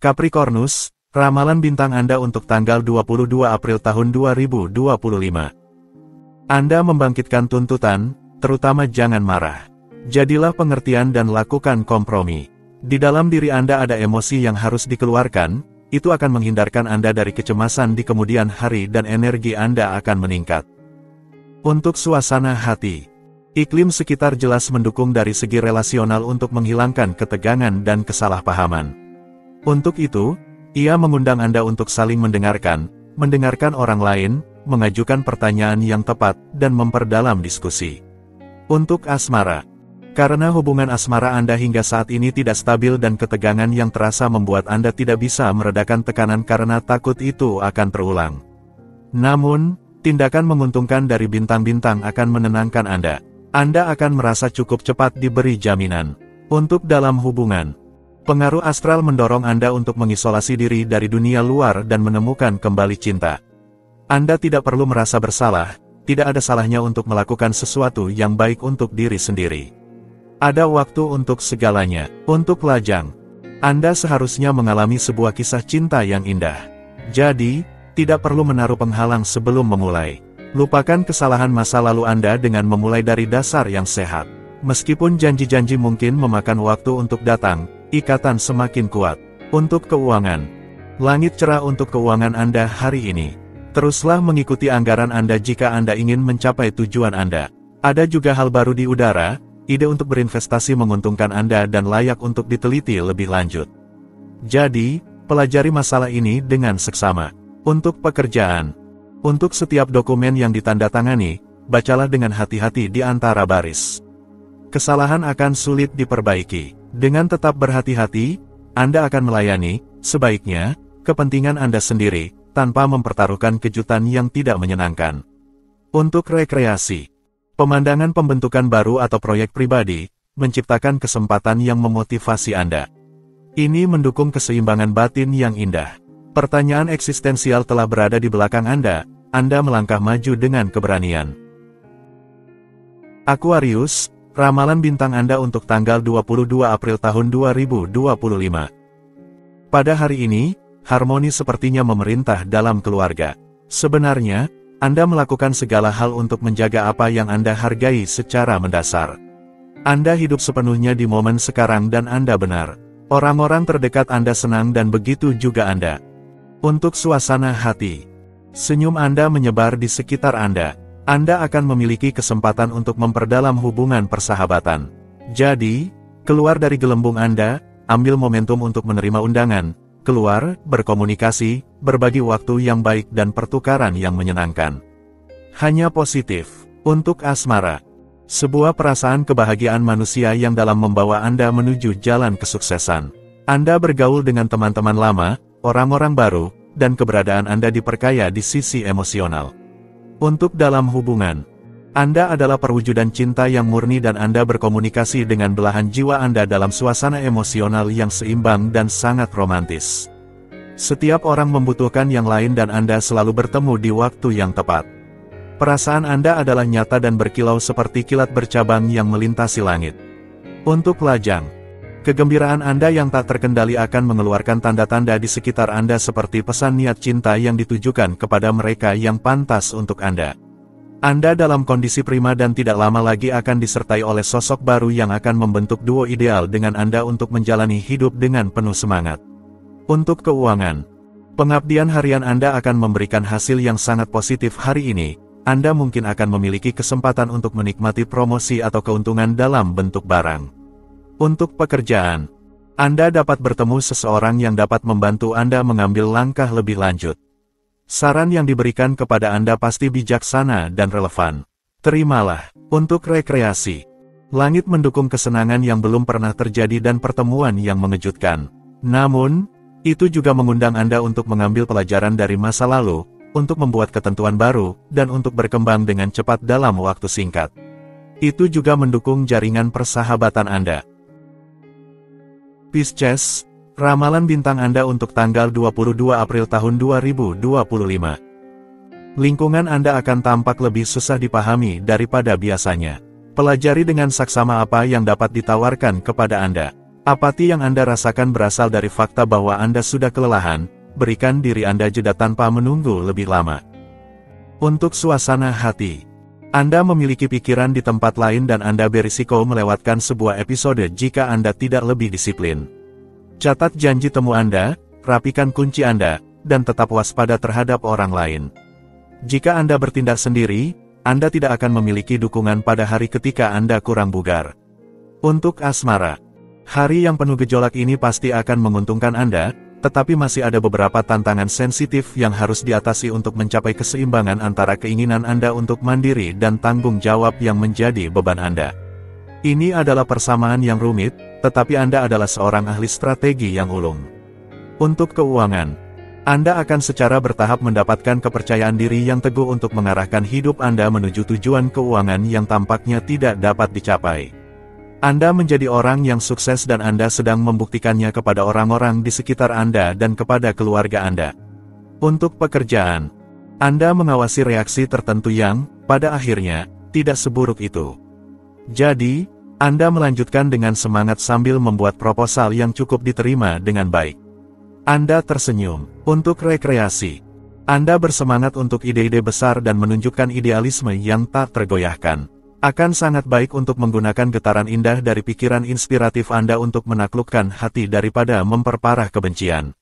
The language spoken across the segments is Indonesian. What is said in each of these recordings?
Capricornus, ramalan bintang Anda untuk tanggal 22 April tahun 2025. Anda membangkitkan tuntutan, terutama jangan marah. Jadilah pengertian dan lakukan kompromi. Di dalam diri Anda ada emosi yang harus dikeluarkan, itu akan menghindarkan Anda dari kecemasan di kemudian hari dan energi Anda akan meningkat. Untuk suasana hati, iklim sekitar jelas mendukung dari segi relasional untuk menghilangkan ketegangan dan kesalahpahaman. Untuk itu, ia mengundang Anda untuk saling mendengarkan orang lain, mengajukan pertanyaan yang tepat, dan memperdalam diskusi. Untuk asmara, karena hubungan asmara Anda hingga saat ini tidak stabil dan ketegangan yang terasa membuat Anda tidak bisa meredakan tekanan karena takut itu akan terulang. Namun, tindakan menguntungkan dari bintang-bintang akan menenangkan Anda. Anda akan merasa cukup cepat diberi jaminan. Untuk dalam hubungan, pengaruh astral mendorong Anda untuk mengisolasi diri dari dunia luar dan menemukan kembali cinta. Anda tidak perlu merasa bersalah, tidak ada salahnya untuk melakukan sesuatu yang baik untuk diri sendiri. Ada waktu untuk segalanya. Untuk lajang, Anda seharusnya mengalami sebuah kisah cinta yang indah. Jadi, tidak perlu menaruh penghalang sebelum memulai. Lupakan kesalahan masa lalu Anda dengan memulai dari dasar yang sehat. Meskipun janji-janji mungkin memakan waktu untuk datang, ikatan semakin kuat. Untuk keuangan, langit cerah untuk keuangan Anda hari ini. Teruslah mengikuti anggaran Anda jika Anda ingin mencapai tujuan Anda. Ada juga hal baru di udara, ide untuk berinvestasi menguntungkan Anda dan layak untuk diteliti lebih lanjut. Jadi, pelajari masalah ini dengan seksama. Untuk pekerjaan, untuk setiap dokumen yang ditandatangani, bacalah dengan hati-hati di antara baris. Kesalahan akan sulit diperbaiki. Dengan tetap berhati-hati, Anda akan melayani, sebaiknya, kepentingan Anda sendiri, tanpa mempertaruhkan kejutan yang tidak menyenangkan. Untuk rekreasi, pemandangan pembentukan baru atau proyek pribadi, menciptakan kesempatan yang memotivasi Anda. Ini mendukung keseimbangan batin yang indah. Pertanyaan eksistensial telah berada di belakang Anda melangkah maju dengan keberanian. Aquarius, ramalan bintang Anda untuk tanggal 22 April tahun 2025. Pada hari ini, harmoni sepertinya memerintah dalam keluarga. Sebenarnya, Anda melakukan segala hal untuk menjaga apa yang Anda hargai secara mendasar. Anda hidup sepenuhnya di momen sekarang dan Anda benar. Orang-orang terdekat Anda senang dan begitu juga Anda. Untuk suasana hati, senyum Anda menyebar di sekitar Anda. Anda akan memiliki kesempatan untuk memperdalam hubungan persahabatan. Jadi, keluar dari gelembung Anda, ambil momentum untuk menerima undangan, keluar, berkomunikasi, berbagi waktu yang baik dan pertukaran yang menyenangkan. Hanya positif. Untuk asmara, sebuah perasaan kebahagiaan manusia yang dalam membawa Anda menuju jalan kesuksesan. Anda bergaul dengan teman-teman lama, orang-orang baru, dan keberadaan Anda diperkaya di sisi emosional. Untuk dalam hubungan, Anda adalah perwujudan cinta yang murni dan Anda berkomunikasi dengan belahan jiwa Anda dalam suasana emosional yang seimbang dan sangat romantis. Setiap orang membutuhkan yang lain dan Anda selalu bertemu di waktu yang tepat. Perasaan Anda adalah nyata dan berkilau seperti kilat bercabang yang melintasi langit. Untuk lajang, kegembiraan Anda yang tak terkendali akan mengeluarkan tanda-tanda di sekitar Anda seperti pesan niat cinta yang ditujukan kepada mereka yang pantas untuk Anda. Anda dalam kondisi prima dan tidak lama lagi akan disertai oleh sosok baru yang akan membentuk duo ideal dengan Anda untuk menjalani hidup dengan penuh semangat. Untuk keuangan, pengabdian harian Anda akan memberikan hasil yang sangat positif hari ini. Anda mungkin akan memiliki kesempatan untuk menikmati promosi atau keuntungan dalam bentuk barang. Untuk pekerjaan, Anda dapat bertemu seseorang yang dapat membantu Anda mengambil langkah lebih lanjut. Saran yang diberikan kepada Anda pasti bijaksana dan relevan. Terimalah. Untuk rekreasi, langit mendukung kesenangan yang belum pernah terjadi dan pertemuan yang mengejutkan. Namun, itu juga mengundang Anda untuk mengambil pelajaran dari masa lalu, untuk membuat ketentuan baru, dan untuk berkembang dengan cepat dalam waktu singkat. Itu juga mendukung jaringan persahabatan Anda. Pisces, ramalan bintang Anda untuk tanggal 22 April tahun 2025. Lingkungan Anda akan tampak lebih susah dipahami daripada biasanya. Pelajari dengan saksama apa yang dapat ditawarkan kepada Anda. Apati yang Anda rasakan berasal dari fakta bahwa Anda sudah kelelahan, berikan diri Anda jeda tanpa menunggu lebih lama. Untuk suasana hati, Anda memiliki pikiran di tempat lain dan Anda berisiko melewatkan sebuah episode jika Anda tidak lebih disiplin. Catat janji temu Anda, rapikan kunci Anda, dan tetap waspada terhadap orang lain. Jika Anda bertindak sendiri, Anda tidak akan memiliki dukungan pada hari ketika Anda kurang bugar. Untuk asmara, hari yang penuh gejolak ini pasti akan menguntungkan Anda, tetapi masih ada beberapa tantangan sensitif yang harus diatasi untuk mencapai keseimbangan antara keinginan Anda untuk mandiri dan tanggung jawab yang menjadi beban Anda. Ini adalah persamaan yang rumit, tetapi Anda adalah seorang ahli strategi yang ulung. Untuk keuangan, Anda akan secara bertahap mendapatkan kepercayaan diri yang teguh untuk mengarahkan hidup Anda menuju tujuan keuangan yang tampaknya tidak dapat dicapai. Anda menjadi orang yang sukses dan Anda sedang membuktikannya kepada orang-orang di sekitar Anda dan kepada keluarga Anda. Untuk pekerjaan, Anda mengawasi reaksi tertentu yang, pada akhirnya, tidak seburuk itu. Jadi, Anda melanjutkan dengan semangat sambil membuat proposal yang cukup diterima dengan baik. Anda tersenyum. Untuk rekreasi, Anda bersemangat untuk ide-ide besar dan menunjukkan idealisme yang tak tergoyahkan. Akan sangat baik untuk menggunakan getaran indah dari pikiran inspiratif Anda untuk menaklukkan hati daripada memperparah kebencian.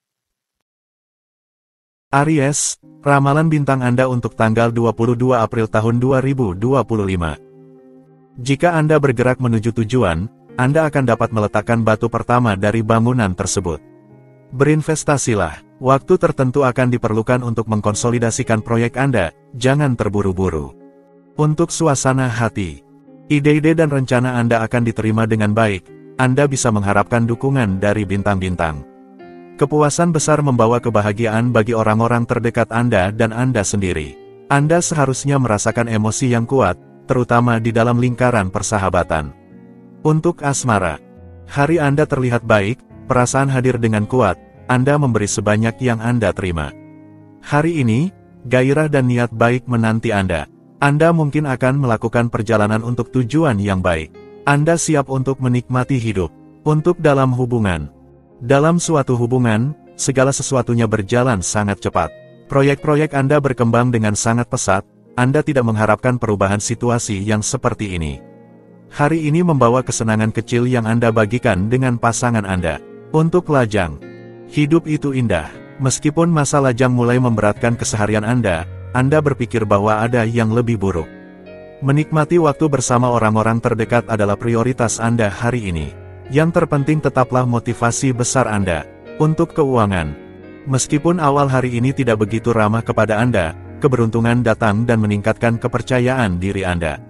Aries, ramalan bintang Anda untuk tanggal 22 April tahun 2025. Jika Anda bergerak menuju tujuan, Anda akan dapat meletakkan batu pertama dari bangunan tersebut. Berinvestasilah, waktu tertentu akan diperlukan untuk mengkonsolidasikan proyek Anda, jangan terburu-buru. Untuk suasana hati, ide-ide dan rencana Anda akan diterima dengan baik, Anda bisa mengharapkan dukungan dari bintang-bintang. Kepuasan besar membawa kebahagiaan bagi orang-orang terdekat Anda dan Anda sendiri. Anda seharusnya merasakan emosi yang kuat, terutama di dalam lingkaran persahabatan. Untuk asmara, hari Anda terlihat baik, perasaan hadir dengan kuat, Anda memberi sebanyak yang Anda terima. Hari ini, gairah dan niat baik menanti Anda. Anda mungkin akan melakukan perjalanan untuk tujuan yang baik. Anda siap untuk menikmati hidup. Untuk dalam hubungan. Dalam suatu hubungan, segala sesuatunya berjalan sangat cepat. Proyek-proyek Anda berkembang dengan sangat pesat, Anda tidak mengharapkan perubahan situasi yang seperti ini. Hari ini membawa kesenangan kecil yang Anda bagikan dengan pasangan Anda. Untuk lajang, hidup itu indah. Meskipun masa lajang mulai memberatkan keseharian Anda berpikir bahwa ada yang lebih buruk. Menikmati waktu bersama orang-orang terdekat adalah prioritas Anda hari ini. Yang terpenting tetaplah motivasi besar Anda. Untuk keuangan, meskipun awal hari ini tidak begitu ramah kepada Anda, keberuntungan datang dan meningkatkan kepercayaan diri Anda.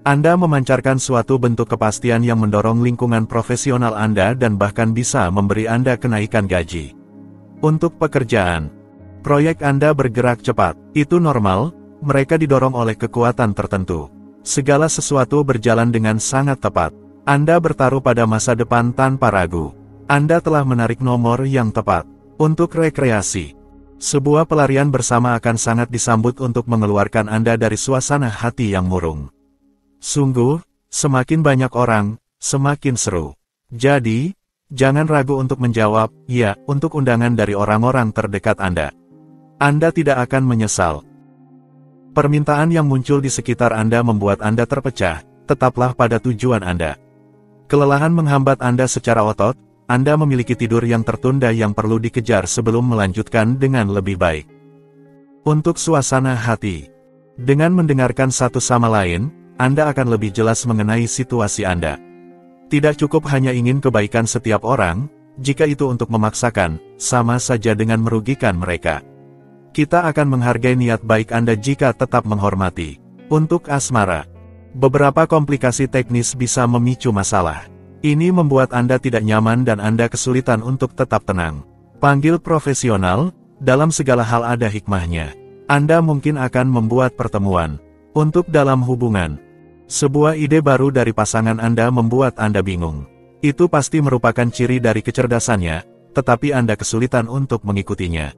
Anda memancarkan suatu bentuk kepastian yang mendorong lingkungan profesional Anda dan bahkan bisa memberi Anda kenaikan gaji. Untuk pekerjaan, proyek Anda bergerak cepat. Itu normal, mereka didorong oleh kekuatan tertentu. Segala sesuatu berjalan dengan sangat tepat. Anda bertaruh pada masa depan tanpa ragu. Anda telah menarik nomor yang tepat. Untuk rekreasi, sebuah pelarian bersama akan sangat disambut untuk mengeluarkan Anda dari suasana hati yang murung. Sungguh, semakin banyak orang, semakin seru. Jadi, jangan ragu untuk menjawab ya untuk undangan dari orang-orang terdekat Anda. Anda tidak akan menyesal. Permintaan yang muncul di sekitar Anda membuat Anda terpecah, tetaplah pada tujuan Anda. Kelelahan menghambat Anda secara otot, Anda memiliki tidur yang tertunda yang perlu dikejar sebelum melanjutkan dengan lebih baik. Untuk suasana hati, dengan mendengarkan satu sama lain, Anda akan lebih jelas mengenai situasi Anda. Tidak cukup hanya ingin kebaikan setiap orang, jika itu untuk memaksakan, sama saja dengan merugikan mereka. Kita akan menghargai niat baik Anda jika tetap menghormati. Untuk asmara, beberapa komplikasi teknis bisa memicu masalah. Ini membuat Anda tidak nyaman dan Anda kesulitan untuk tetap tenang. Panggil profesional, dalam segala hal ada hikmahnya. Anda mungkin akan membuat pertemuan. Untuk dalam hubungan, sebuah ide baru dari pasangan Anda membuat Anda bingung. Itu pasti merupakan ciri dari kecerdasannya, tetapi Anda kesulitan untuk mengikutinya.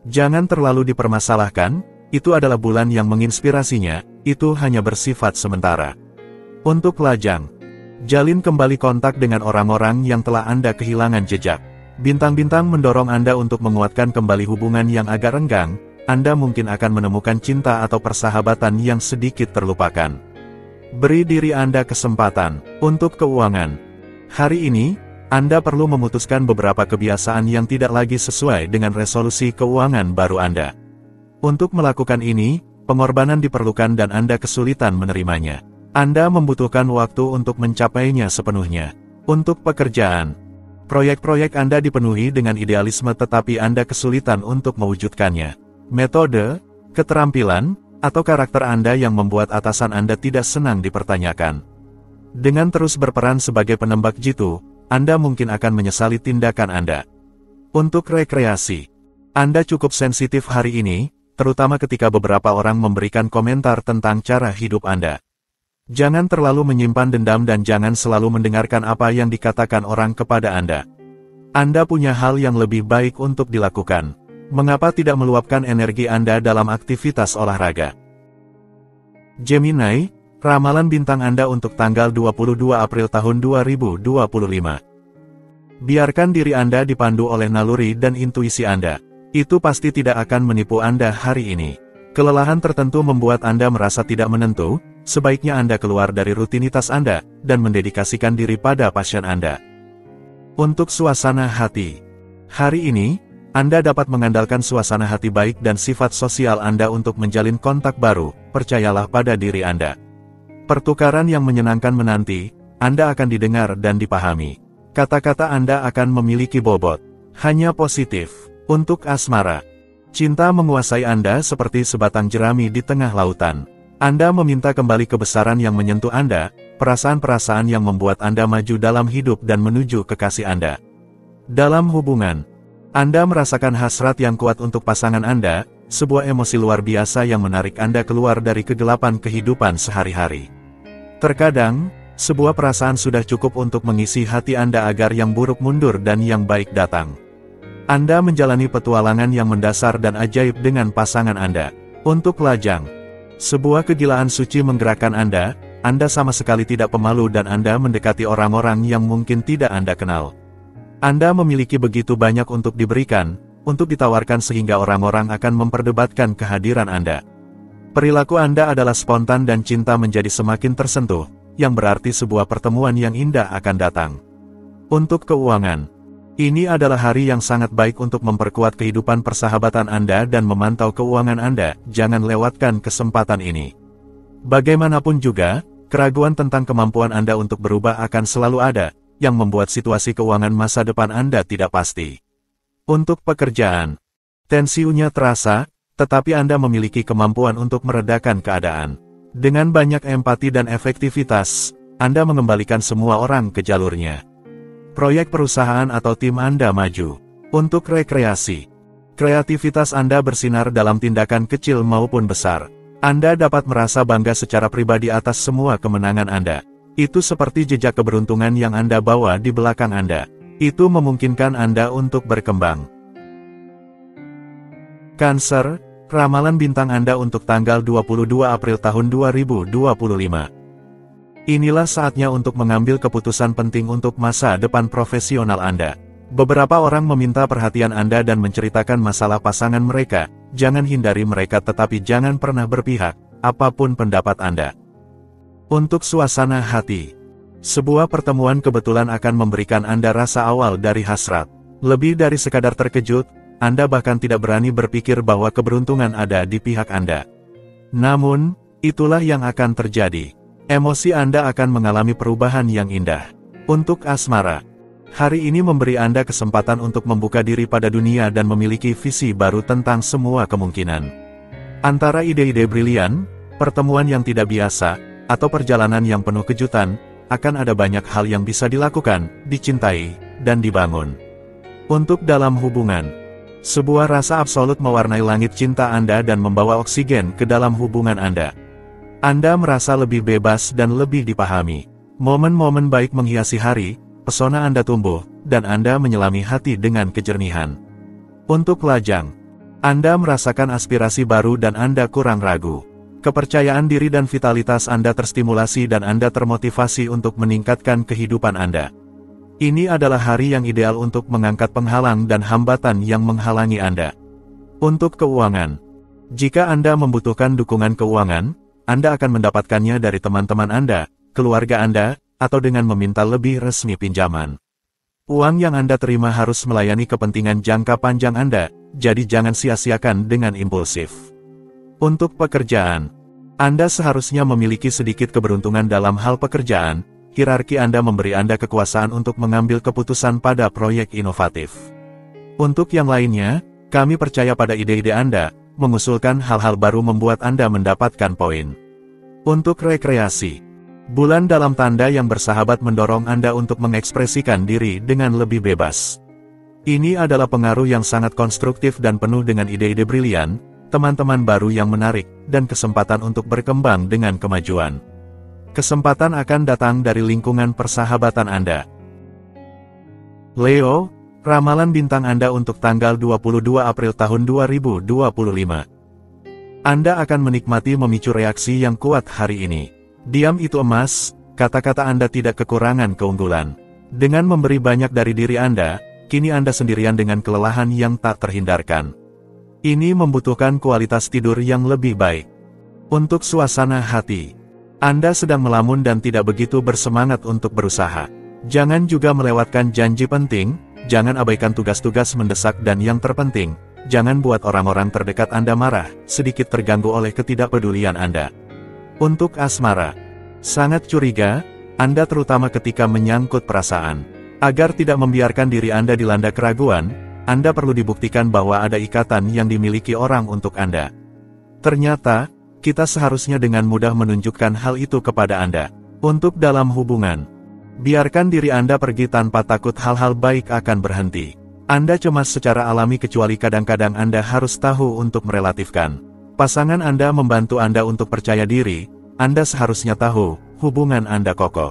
Jangan terlalu dipermasalahkan, itu adalah bulan yang menginspirasinya, itu hanya bersifat sementara. Untuk lajang, Jalin kembali kontak dengan orang-orang yang telah Anda kehilangan jejak. Bintang-bintang mendorong Anda untuk menguatkan kembali hubungan yang agak renggang. Anda mungkin akan menemukan cinta atau persahabatan yang sedikit terlupakan. Beri diri Anda kesempatan. Untuk keuangan. Hari ini, Anda perlu memutuskan beberapa kebiasaan yang tidak lagi sesuai dengan resolusi keuangan baru Anda. Untuk melakukan ini, pengorbanan diperlukan dan Anda kesulitan menerimanya. Anda membutuhkan waktu untuk mencapainya sepenuhnya. Untuk pekerjaan. Proyek-proyek Anda dipenuhi dengan idealisme tetapi Anda kesulitan untuk mewujudkannya. Metode, keterampilan, atau karakter Anda yang membuat atasan Anda tidak senang dipertanyakan. Dengan terus berperan sebagai penembak jitu, Anda mungkin akan menyesali tindakan Anda. Untuk rekreasi. Anda cukup sensitif hari ini, terutama ketika beberapa orang memberikan komentar tentang cara hidup Anda. Jangan terlalu menyimpan dendam dan jangan selalu mendengarkan apa yang dikatakan orang kepada Anda. Anda punya hal yang lebih baik untuk dilakukan. Mengapa tidak meluapkan energi Anda dalam aktivitas olahraga? Gemini, ramalan bintang Anda untuk tanggal 22 April tahun 2025. Biarkan diri Anda dipandu oleh naluri dan intuisi Anda. Itu pasti tidak akan menipu Anda hari ini. Kelelahan tertentu membuat Anda merasa tidak menentu, sebaiknya Anda keluar dari rutinitas Anda, dan mendedikasikan diri pada passion Anda. Untuk suasana hati. Hari ini, Anda dapat mengandalkan suasana hati baik dan sifat sosial Anda untuk menjalin kontak baru, percayalah pada diri Anda. Pertukaran yang menyenangkan menanti, Anda akan didengar dan dipahami. Kata-kata Anda akan memiliki bobot. Hanya positif. Untuk asmara. Cinta menguasai Anda seperti sebatang jerami di tengah lautan. Anda meminta kembali kebesaran yang menyentuh Anda, perasaan-perasaan yang membuat Anda maju dalam hidup dan menuju kekasih Anda. Dalam hubungan. Anda merasakan hasrat yang kuat untuk pasangan Anda, sebuah emosi luar biasa yang menarik Anda keluar dari kegelapan kehidupan sehari-hari. Terkadang, sebuah perasaan sudah cukup untuk mengisi hati Anda agar yang buruk mundur dan yang baik datang. Anda menjalani petualangan yang mendasar dan ajaib dengan pasangan Anda. Untuk lajang. Sebuah kegilaan suci menggerakkan Anda sama sekali tidak pemalu dan Anda mendekati orang-orang yang mungkin tidak Anda kenal. Anda memiliki begitu banyak untuk diberikan, untuk ditawarkan sehingga orang-orang akan memperdebatkan kehadiran Anda. Perilaku Anda adalah spontan dan cinta menjadi semakin tersentuh, yang berarti sebuah pertemuan yang indah akan datang. Untuk keuangan. Ini adalah hari yang sangat baik untuk memperkuat kehidupan persahabatan Anda dan memantau keuangan Anda, jangan lewatkan kesempatan ini. Bagaimanapun juga, keraguan tentang kemampuan Anda untuk berubah akan selalu ada, yang membuat situasi keuangan masa depan Anda tidak pasti. Untuk pekerjaan. Tensinya terasa, tetapi Anda memiliki kemampuan untuk meredakan keadaan. Dengan banyak empati dan efektivitas, Anda mengembalikan semua orang ke jalurnya. Proyek perusahaan atau tim Anda maju. Untuk rekreasi. Kreativitas Anda bersinar dalam tindakan kecil maupun besar. Anda dapat merasa bangga secara pribadi atas semua kemenangan Anda. Itu seperti jejak keberuntungan yang Anda bawa di belakang Anda. Itu memungkinkan Anda untuk berkembang. Cancer, ramalan bintang Anda untuk tanggal 22 April tahun 2025. Inilah saatnya untuk mengambil keputusan penting untuk masa depan profesional Anda. Beberapa orang meminta perhatian Anda dan menceritakan masalah pasangan mereka. Jangan hindari mereka tetapi jangan pernah berpihak, apapun pendapat Anda. Untuk suasana hati. Sebuah pertemuan kebetulan akan memberikan Anda rasa awal dari hasrat. Lebih dari sekadar terkejut, Anda bahkan tidak berani berpikir bahwa keberuntungan ada di pihak Anda. Namun, itulah yang akan terjadi. Emosi Anda akan mengalami perubahan yang indah. Untuk asmara. Hari ini memberi Anda kesempatan untuk membuka diri pada dunia dan memiliki visi baru tentang semua kemungkinan. Antara ide-ide brilian, pertemuan yang tidak biasa, atau perjalanan yang penuh kejutan, akan ada banyak hal yang bisa dilakukan, dicintai, dan dibangun. Untuk dalam hubungan. Sebuah rasa absolut mewarnai langit cinta Anda dan membawa oksigen ke dalam hubungan Anda. Anda merasa lebih bebas dan lebih dipahami. Momen-momen baik menghiasi hari, pesona Anda tumbuh, dan Anda menyelami hati dengan kejernihan. Untuk lajang. Anda merasakan aspirasi baru dan Anda kurang ragu. Kepercayaan diri dan vitalitas Anda terstimulasi dan Anda termotivasi untuk meningkatkan kehidupan Anda. Ini adalah hari yang ideal untuk mengangkat penghalang dan hambatan yang menghalangi Anda. Untuk keuangan. Jika Anda membutuhkan dukungan keuangan, Anda akan mendapatkannya dari teman-teman Anda, keluarga Anda, atau dengan meminta lebih resmi pinjaman. Uang yang Anda terima harus melayani kepentingan jangka panjang Anda, jadi jangan sia-siakan dengan impulsif. Untuk pekerjaan, Anda seharusnya memiliki sedikit keberuntungan dalam hal pekerjaan. Hierarki Anda memberi Anda kekuasaan untuk mengambil keputusan pada proyek inovatif. Untuk yang lainnya, kami percaya pada ide-ide Anda, mengusulkan hal-hal baru membuat Anda mendapatkan poin. Untuk rekreasi, bulan dalam tanda yang bersahabat mendorong Anda untuk mengekspresikan diri dengan lebih bebas. Ini adalah pengaruh yang sangat konstruktif dan penuh dengan ide-ide brilian, teman-teman baru yang menarik, dan kesempatan untuk berkembang dengan kemajuan. Kesempatan akan datang dari lingkungan persahabatan Anda. Leo, ramalan bintang Anda untuk tanggal 22 April tahun 2025. Anda akan menikmati memicu reaksi yang kuat hari ini. Diam itu emas, kata-kata Anda tidak kekurangan keunggulan. Dengan memberi banyak dari diri Anda, kini Anda sendirian dengan kelelahan yang tak terhindarkan. Ini membutuhkan kualitas tidur yang lebih baik. Untuk suasana hati, Anda sedang melamun dan tidak begitu bersemangat untuk berusaha. Jangan juga melewatkan janji penting, jangan abaikan tugas-tugas mendesak dan yang terpenting, jangan buat orang-orang terdekat Anda marah, sedikit terganggu oleh ketidakpedulian Anda. Untuk asmara, sangat curiga, Anda terutama ketika menyangkut perasaan. Agar tidak membiarkan diri Anda dilanda keraguan, Anda perlu dibuktikan bahwa ada ikatan yang dimiliki orang untuk Anda. Ternyata, kita seharusnya dengan mudah menunjukkan hal itu kepada Anda. Untuk dalam hubungan, biarkan diri Anda pergi tanpa takut hal-hal baik akan berhenti. Anda cemas secara alami kecuali kadang-kadang Anda harus tahu untuk merelatifkan. Pasangan Anda membantu Anda untuk percaya diri, Anda seharusnya tahu, hubungan Anda kokoh.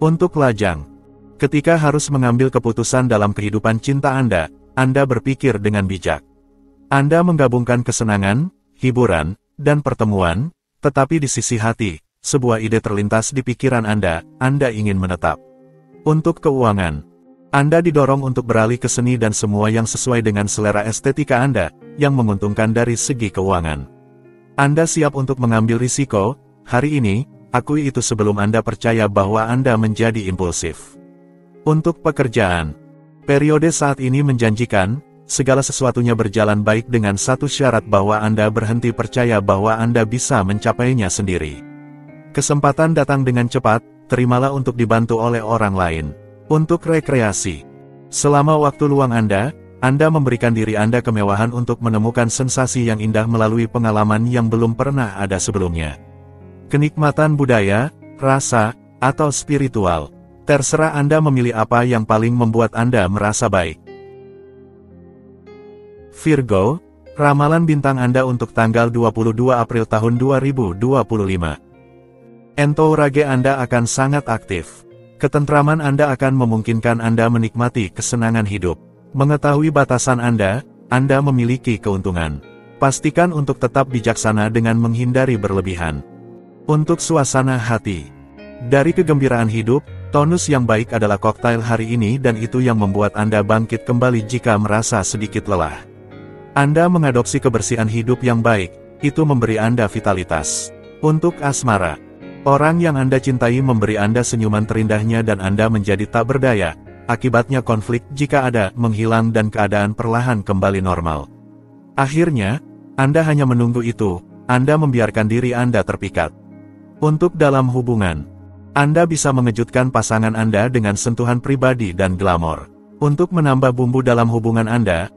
Untuk lajang, ketika harus mengambil keputusan dalam kehidupan cinta Anda berpikir dengan bijak. Anda menggabungkan kesenangan, hiburan, dan pertemuan, tetapi di sisi hati, sebuah ide terlintas di pikiran Anda ingin menetap. Untuk keuangan, Anda didorong untuk beralih ke seni dan semua yang sesuai dengan selera estetika Anda, yang menguntungkan dari segi keuangan. Anda siap untuk mengambil risiko, hari ini, akui itu sebelum Anda percaya bahwa Anda menjadi impulsif. Untuk pekerjaan, periode saat ini menjanjikan, segala sesuatunya berjalan baik dengan satu syarat bahwa Anda berhenti percaya bahwa Anda bisa mencapainya sendiri. Kesempatan datang dengan cepat, terimalah untuk dibantu oleh orang lain. Untuk rekreasi, selama waktu luang Anda memberikan diri Anda kemewahan untuk menemukan sensasi yang indah melalui pengalaman yang belum pernah ada sebelumnya. Kenikmatan budaya, rasa, atau spiritual. Terserah Anda memilih apa yang paling membuat Anda merasa baik. Virgo, ramalan bintang Anda untuk tanggal 22 April tahun 2025. Entourage Anda akan sangat aktif. Ketentraman Anda akan memungkinkan Anda menikmati kesenangan hidup. Mengetahui batasan Anda memiliki keuntungan. Pastikan untuk tetap bijaksana dengan menghindari berlebihan. Untuk suasana hati, dari kegembiraan hidup, tonus yang baik adalah koktail hari ini dan itu yang membuat Anda bangkit kembali jika merasa sedikit lelah. Anda mengadopsi kebersihan hidup yang baik, itu memberi Anda vitalitas. Untuk asmara, orang yang Anda cintai memberi Anda senyuman terindahnya dan Anda menjadi tak berdaya, akibatnya konflik jika ada menghilang dan keadaan perlahan kembali normal. Akhirnya, Anda hanya menunggu itu, Anda membiarkan diri Anda terpikat. Untuk dalam hubungan, Anda bisa mengejutkan pasangan Anda dengan sentuhan pribadi dan glamor. Untuk menambah bumbu dalam hubungan Anda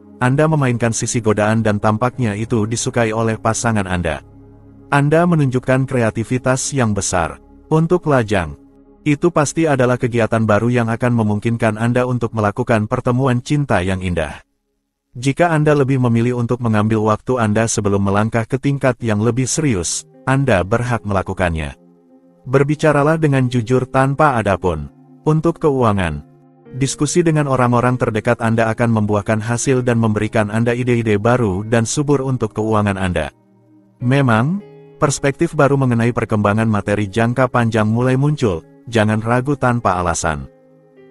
memainkan sisi godaan dan tampaknya itu disukai oleh pasangan Anda. Anda menunjukkan kreativitas yang besar. Untuk lajang, itu pasti adalah kegiatan baru yang akan memungkinkan Anda untuk melakukan pertemuan cinta yang indah. Jika Anda lebih memilih untuk mengambil waktu Anda sebelum melangkah ke tingkat yang lebih serius, Anda berhak melakukannya. Berbicaralah dengan jujur tanpa adapun. Untuk keuangan, diskusi dengan orang-orang terdekat Anda akan membuahkan hasil dan memberikan Anda ide-ide baru dan subur untuk keuangan Anda. Memang, Perspektif baru mengenai perkembangan materi jangka panjang mulai muncul, jangan ragu tanpa alasan.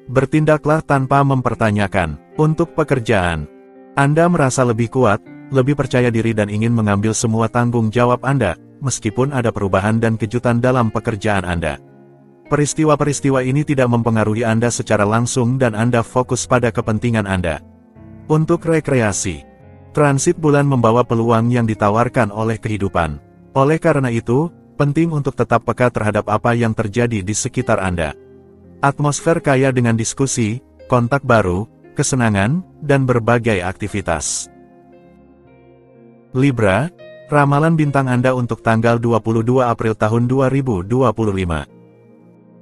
Bertindaklah tanpa mempertanyakan. Untuk pekerjaan, Anda merasa lebih kuat, lebih percaya diri dan ingin mengambil semua tanggung jawab Anda, meskipun ada perubahan dan kejutan dalam pekerjaan Anda. Peristiwa-peristiwa ini tidak mempengaruhi Anda secara langsung dan Anda fokus pada kepentingan Anda. Untuk rekreasi, transit bulan membawa peluang yang ditawarkan oleh kehidupan. Oleh karena itu, penting untuk tetap peka terhadap apa yang terjadi di sekitar Anda. Atmosfer kaya dengan diskusi, kontak baru, kesenangan, dan berbagai aktivitas. Libra, ramalan bintang Anda untuk tanggal 22 April tahun 2025.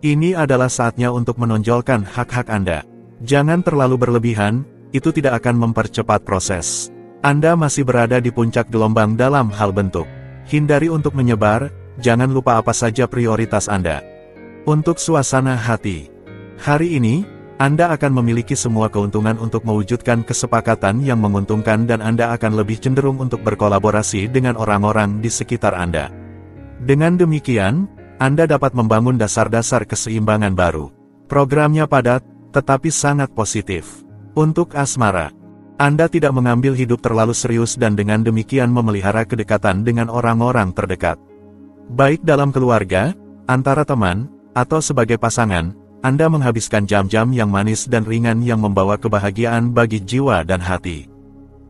Ini adalah saatnya untuk menonjolkan hak-hak Anda. Jangan terlalu berlebihan, itu tidak akan mempercepat proses. Anda masih berada di puncak gelombang dalam hal bentuk. Hindari untuk menyebar, jangan lupa apa saja prioritas Anda. Untuk suasana hati, hari ini, Anda akan memiliki semua keuntungan untuk mewujudkan kesepakatan yang menguntungkan dan Anda akan lebih cenderung untuk berkolaborasi dengan orang-orang di sekitar Anda. Dengan demikian, Anda dapat membangun dasar-dasar keseimbangan baru. Programnya padat, tetapi sangat positif. Untuk asmara, Anda tidak mengambil hidup terlalu serius dan dengan demikian memelihara kedekatan dengan orang-orang terdekat. Baik dalam keluarga, antara teman, atau sebagai pasangan, Anda menghabiskan jam-jam yang manis dan ringan yang membawa kebahagiaan bagi jiwa dan hati.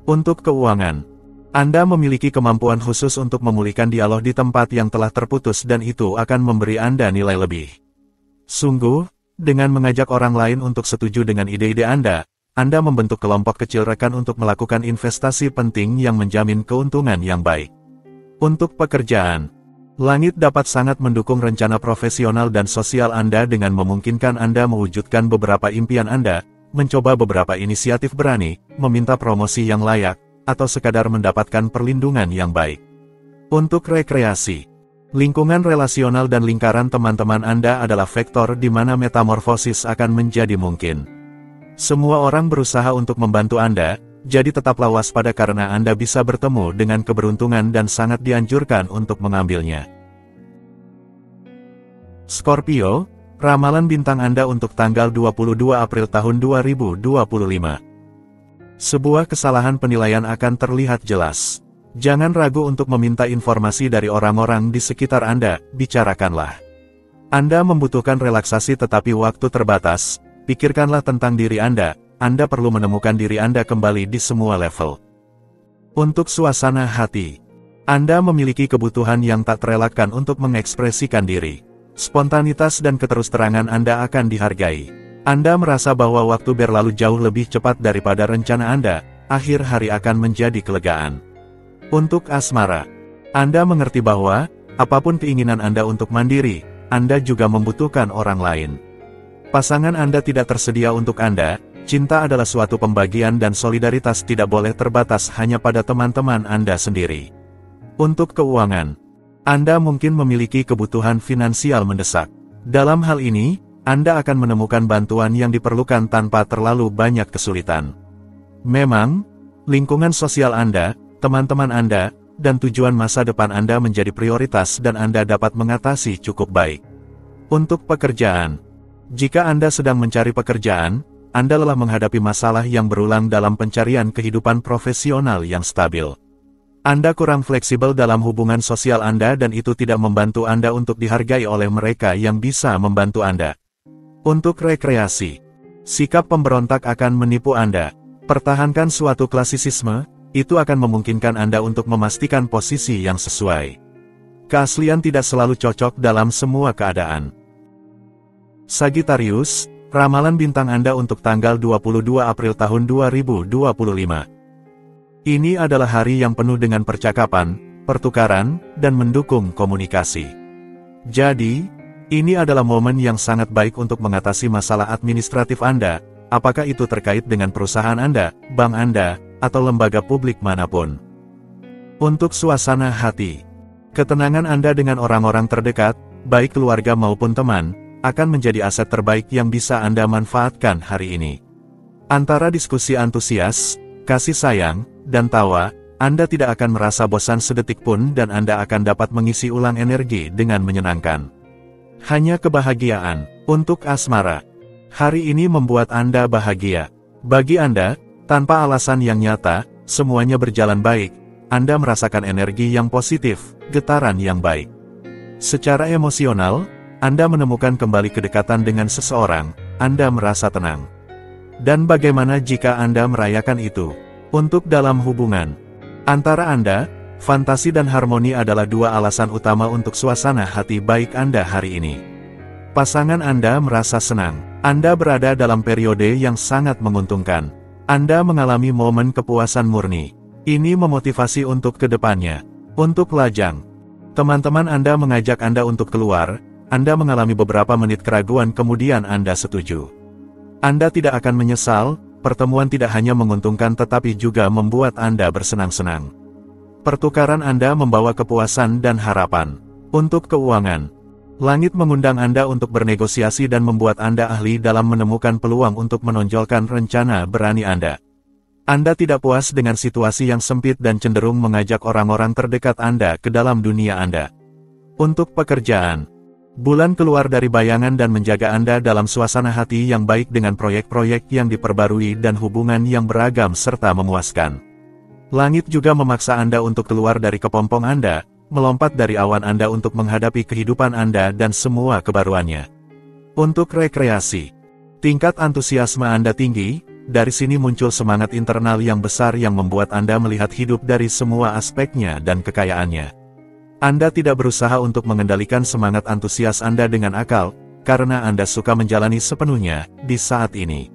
Untuk keuangan, Anda memiliki kemampuan khusus untuk memulihkan dialog di tempat yang telah terputus dan itu akan memberi Anda nilai lebih. Sungguh, dengan mengajak orang lain untuk setuju dengan ide-ide Anda membentuk kelompok kecil rekan untuk melakukan investasi penting yang menjamin keuntungan yang baik. Untuk pekerjaan, langit dapat sangat mendukung rencana profesional dan sosial Anda dengan memungkinkan Anda mewujudkan beberapa impian Anda, mencoba beberapa inisiatif berani, meminta promosi yang layak, atau sekadar mendapatkan perlindungan yang baik. Untuk rekreasi, lingkungan relasional dan lingkaran teman-teman Anda adalah vektor di mana metamorfosis akan menjadi mungkin. Semua orang berusaha untuk membantu Anda, jadi tetaplah waspada karena Anda bisa bertemu dengan keberuntungan dan sangat dianjurkan untuk mengambilnya. Scorpio, ramalan bintang Anda untuk tanggal 22 April tahun 2025. Sebuah kesalahan penilaian akan terlihat jelas. Jangan ragu untuk meminta informasi dari orang-orang di sekitar Anda, bicarakanlah. Anda membutuhkan relaksasi tetapi waktu terbatas. Pikirkanlah tentang diri Anda perlu menemukan diri Anda kembali di semua level. Untuk suasana hati, Anda memiliki kebutuhan yang tak terelakkan untuk mengekspresikan diri. Spontanitas dan keterus-terangan Anda akan dihargai. Anda merasa bahwa waktu berlalu jauh lebih cepat daripada rencana Anda, akhir hari akan menjadi kelegaan. Untuk asmara, Anda mengerti bahwa, apapun keinginan Anda untuk mandiri, Anda juga membutuhkan orang lain. Pasangan Anda tidak tersedia untuk Anda, cinta adalah suatu pembagian dan solidaritas tidak boleh terbatas hanya pada teman-teman Anda sendiri. Untuk keuangan, Anda mungkin memiliki kebutuhan finansial mendesak. Dalam hal ini, Anda akan menemukan bantuan yang diperlukan tanpa terlalu banyak kesulitan. Memang, lingkungan sosial Anda, teman-teman Anda, dan tujuan masa depan Anda menjadi prioritas dan Anda dapat mengatasi cukup baik. Untuk pekerjaan, jika Anda sedang mencari pekerjaan, Anda lelah menghadapi masalah yang berulang dalam pencarian kehidupan profesional yang stabil. Anda kurang fleksibel dalam hubungan sosial Anda dan itu tidak membantu Anda untuk dihargai oleh mereka yang bisa membantu Anda. Untuk rekreasi, sikap pemberontak akan menipu Anda. Pertahankan suatu klasisisme, itu akan memungkinkan Anda untuk memastikan posisi yang sesuai. Keaslian tidak selalu cocok dalam semua keadaan. Sagittarius, ramalan bintang Anda untuk tanggal 22 April tahun 2025. Ini adalah hari yang penuh dengan percakapan, pertukaran, dan mendukung komunikasi. Jadi, ini adalah momen yang sangat baik untuk mengatasi masalah administratif Anda, apakah itu terkait dengan perusahaan Anda, bank Anda, atau lembaga publik manapun. Untuk suasana hati, ketenangan Anda dengan orang-orang terdekat, baik keluarga maupun teman, akan menjadi aset terbaik yang bisa Anda manfaatkan hari ini. Antara diskusi antusias, kasih sayang, dan tawa, Anda tidak akan merasa bosan sedetik pun dan Anda akan dapat mengisi ulang energi dengan menyenangkan. Hanya kebahagiaan. Untuk asmara. Hari ini membuat Anda bahagia. Bagi Anda, tanpa alasan yang nyata, semuanya berjalan baik. Anda merasakan energi yang positif, getaran yang baik. Secara emosional, Anda menemukan kembali kedekatan dengan seseorang, Anda merasa tenang. Dan bagaimana jika Anda merayakan itu? Untuk dalam hubungan antara Anda, fantasi dan harmoni adalah dua alasan utama untuk suasana hati baik Anda hari ini. Pasangan Anda merasa senang. Anda berada dalam periode yang sangat menguntungkan. Anda mengalami momen kepuasan murni. Ini memotivasi untuk kedepannya. Untuk lajang. Teman-teman Anda mengajak Anda untuk keluar, Anda mengalami beberapa menit keraguan kemudian Anda setuju. Anda tidak akan menyesal, pertemuan tidak hanya menguntungkan tetapi juga membuat Anda bersenang-senang. Pertukaran Anda membawa kepuasan dan harapan. Untuk keuangan. Langit mengundang Anda untuk bernegosiasi dan membuat Anda ahli dalam menemukan peluang untuk menonjolkan rencana berani Anda. Anda tidak puas dengan situasi yang sempit dan cenderung mengajak orang-orang terdekat Anda ke dalam dunia Anda. Untuk pekerjaan. Bulan keluar dari bayangan dan menjaga Anda dalam suasana hati yang baik dengan proyek-proyek yang diperbarui dan hubungan yang beragam serta memuaskan. Langit juga memaksa Anda untuk keluar dari kepompong Anda, melompat dari awan Anda untuk menghadapi kehidupan Anda dan semua kebaruannya. Untuk rekreasi. Tingkat antusiasme Anda tinggi. Dari sini muncul semangat internal yang besar yang membuat Anda melihat hidup dari semua aspeknya dan kekayaannya. Anda tidak berusaha untuk mengendalikan semangat antusias Anda dengan akal, karena Anda suka menjalani sepenuhnya di saat ini.